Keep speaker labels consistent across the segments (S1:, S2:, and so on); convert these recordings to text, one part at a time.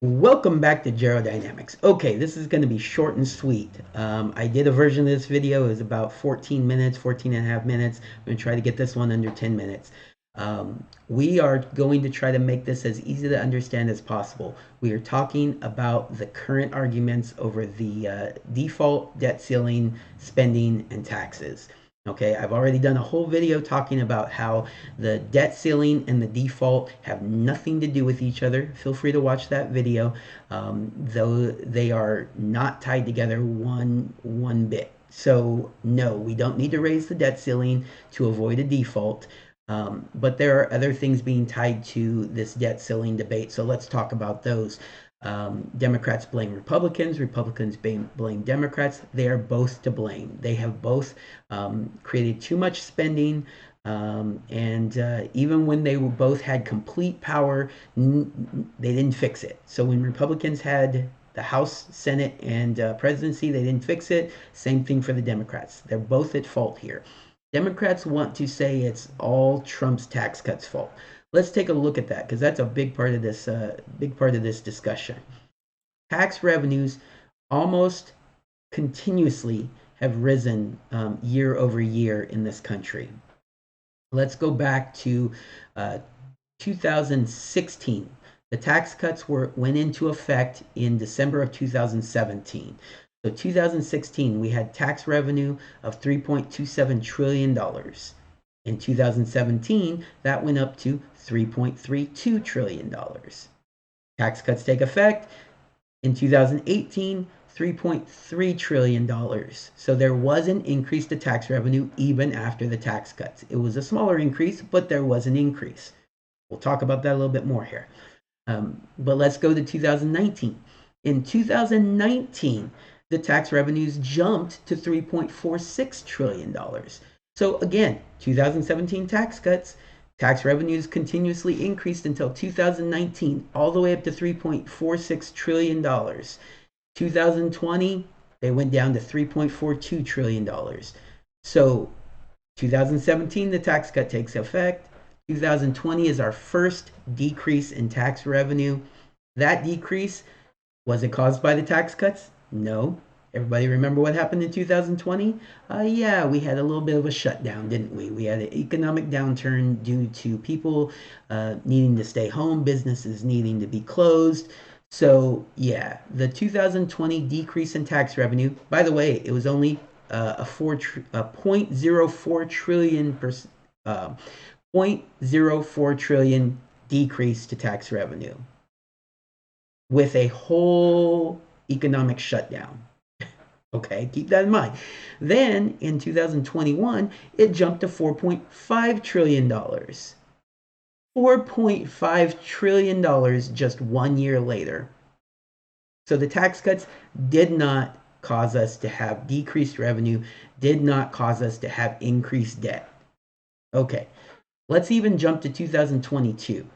S1: Welcome back to Dynamics. Okay, this is going to be short and sweet. I did a version of this video. It was about 14 minutes, 14 and a half minutes. I'm going to try to get this one under 10 minutes. We are going to try to make this as easy to understand as possible. We are talking about the current arguments over the default debt ceiling, spending, and taxes. Okay, I've already done a whole video talking about how the debt ceiling and the default have nothing to do with each other. Feel free to watch that video, though they are not tied together one bit. So no, we don't need to raise the debt ceiling to avoid a default. But there are other things being tied to this debt ceiling debate. So let's talk about those. Democrats blame Republicans, Republicans blame Democrats. They are both to blame. They have both created too much spending, and even when they were both had complete power, they didn't fix it. So when Republicans had the House, Senate, and presidency, they didn't fix it. Same thing for the Democrats. They're both at fault here. Democrats want to say it's all Trump's tax cuts fault. Let's take a look at that because that's a big part of this discussion. Tax revenues almost continuously have risen year over year in this country. Let's go back to 2016. The tax cuts went into effect in December of 2017. So 2016, we had tax revenue of $3.27 trillion. In 2017, that went up to $3.32 trillion. Tax cuts take effect in 2018, $3.3 trillion. So there was an increase to tax revenue even after the tax cuts. It was a smaller increase, but there was an increase. We'll talk about that a little bit more here. But let's go to 2019. In 2019, the tax revenues jumped to $3.46 trillion. So again, 2017 tax cuts, tax revenues continuously increased until 2019, all the way up to $3.46 trillion. 2020, they went down to $3.42 trillion. So 2017, the tax cut takes effect. 2020 is our first decrease in tax revenue. That decrease, was it caused by the tax cuts? No. Everybody remember what happened in 2020? Yeah, we had a little bit of a shutdown, didn't we? We had an economic downturn due to people needing to stay home, businesses needing to be closed. So, yeah, the 2020 decrease in tax revenue, by the way, it was only a 0.04 trillion 0.04 trillion decrease to tax revenue with a whole economic shutdown. Okay, keep that in mind. Then in 2021, it jumped to $4.5 trillion. $4.5 trillion just 1 year later. So the tax cuts did not cause us to have decreased revenue, did not cause us to have increased debt. Okay, let's even jump to 2022.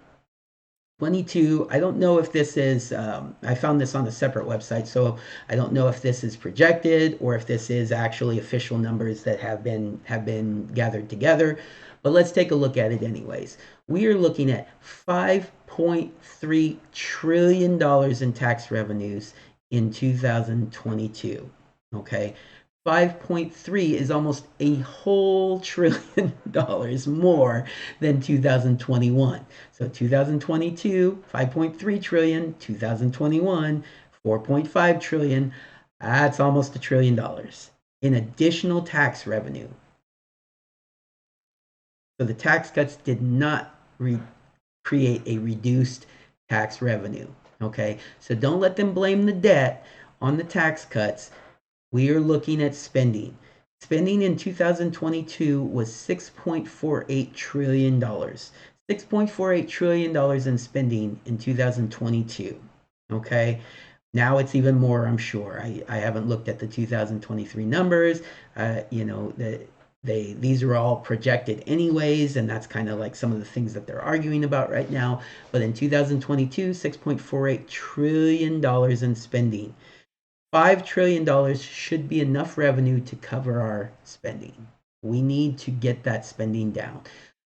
S1: 22, I don't know if this is, I found this on a separate website, so I don't know if this is projected or if this is actually official numbers that have been gathered together, but let's take a look at it anyways. We are looking at $5.3 trillion in tax revenues in 2022, okay? 5.3 is almost a whole trillion dollars more than 2021. So 2022, 5.3 trillion, 2021, 4.5 trillion. That's almost $1 trillion in additional tax revenue. So the tax cuts did not create a reduced tax revenue. Okay, so don't let them blame the debt on the tax cuts. We are looking at spending. Spending in 2022 was $6.48 trillion. $6.48 trillion in spending in 2022. Okay. Now it's even more, I'm sure. I haven't looked at the 2023 numbers. These are all projected anyways, and that's kind of like some of the things that they're arguing about right now. But in 2022, $6.48 trillion in spending. $5 trillion should be enough revenue to cover our spending. We need to get that spending down.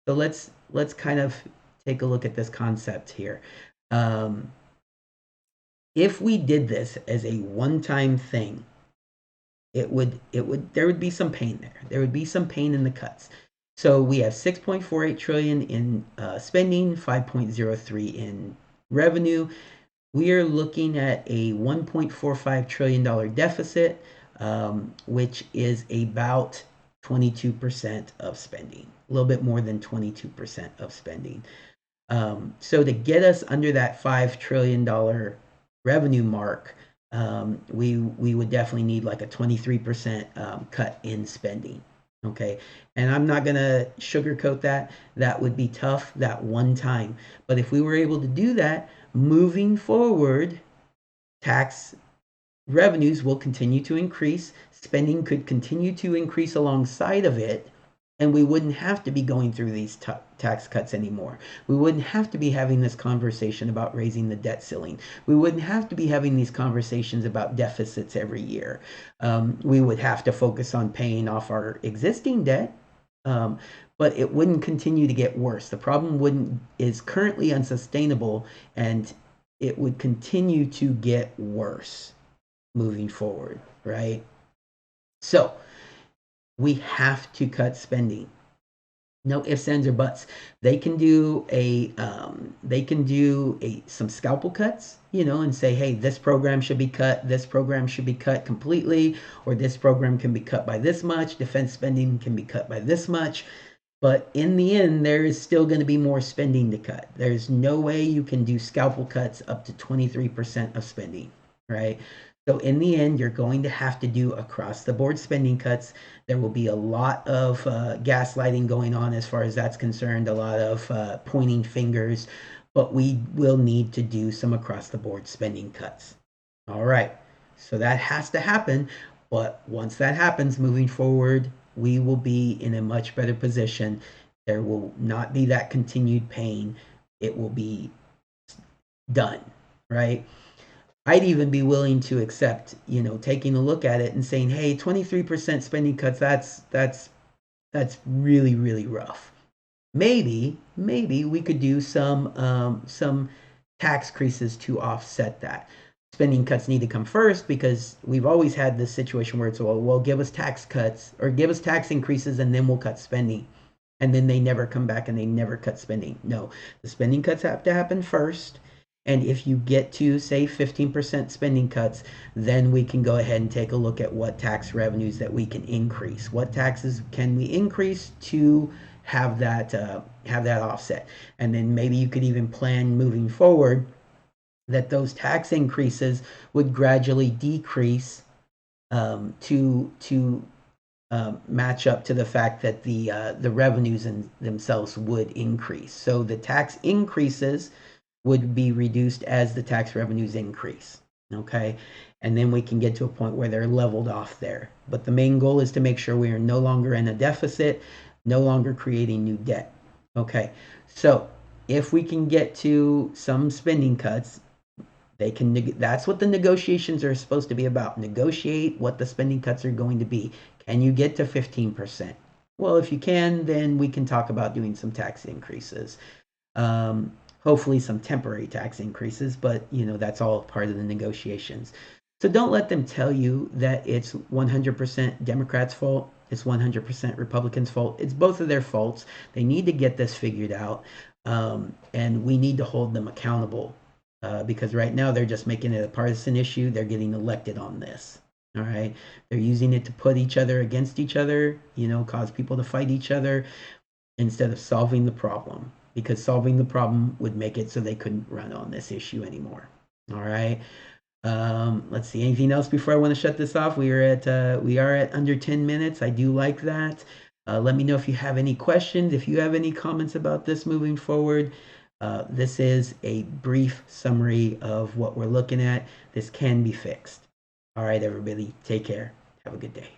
S1: So let's kind of take a look at this concept here. If we did this as a one-time thing, there would be some pain there. There would be some pain in the cuts. So we have 6.48 trillion in spending, 5.03 in revenue. We are looking at a $1.45 trillion deficit, which is about 22% of spending, a little bit more than 22% of spending. So to get us under that $5 trillion revenue mark, we would definitely need like a 23% cut in spending. Okay, and I'm not gonna sugarcoat that. That would be tough that one time. But if we were able to do that, moving forward, tax revenues will continue to increase. Spending could continue to increase alongside of it, and we wouldn't have to be going through these tax cuts anymore. We wouldn't have to be having this conversation about raising the debt ceiling. We wouldn't have to be having these conversations about deficits every year. We would have to focus on paying off our existing debt, but it wouldn't continue to get worse. The problem is currently unsustainable, and it would continue to get worse moving forward, right? So we have to cut spending. No ifs, ands, or buts. They can do some scalpel cuts, and say, hey, this program should be cut, this program should be cut completely, or this program can be cut by this much, defense spending can be cut by this much. But in the end, there is still going to be more spending to cut. There's no way you can do scalpel cuts up to 23% of spending, right? So in the end, you're going to have to do across the board spending cuts. There will be a lot of gaslighting going on as far as that's concerned, a lot of pointing fingers, but we will need to do some across the board spending cuts. All right, so that has to happen. But once that happens, moving forward, we will be in a much better position. There will not be that continued pain. It will be done, right? I'd even be willing to accept, taking a look at it and saying, hey, 23% spending cuts, that's really, really rough. Maybe we could do some tax increases to offset that. Spending cuts need to come first because we've always had this situation where it's, well, give us tax cuts or give us tax increases and then we'll cut spending. And then they never come back and they never cut spending. No, the spending cuts have to happen first. And if you get to, say, 15% spending cuts, then we can go ahead and take a look at what tax revenues that we can increase. What taxes can we increase to have that offset? And then maybe you could even plan moving forward that those tax increases would gradually decrease to match up to the fact that the revenues themselves would increase. So the tax increases would be reduced as the tax revenues increase. Okay, and then we can get to a point where they're leveled off there. But the main goal is to make sure we are no longer in a deficit, no longer creating new debt. Okay, so if we can get to some spending cuts, that's what the negotiations are supposed to be about. Negotiate what the spending cuts are going to be. Can you get to 15%? Well, if you can, then we can talk about doing some tax increases. Hopefully some temporary tax increases, but that's all part of the negotiations. So don't let them tell you that it's 100% Democrats' fault. It's 100% Republicans' fault. It's both of their faults. They need to get this figured out, and we need to hold them accountable because right now they're just making it a partisan issue. They're getting elected on this. All right, they're using it to put each other against each other, cause people to fight each other instead of solving the problem, because solving the problem would make it so they couldn't run on this issue anymore. All right. Let's see. Anything else before I want to shut this off? We are at under 10 minutes. I do like that. Let me know if you have any questions. If you have any comments about this moving forward. This is a brief summary of what we're looking at. This can be fixed. All right, everybody. Take care. Have a good day.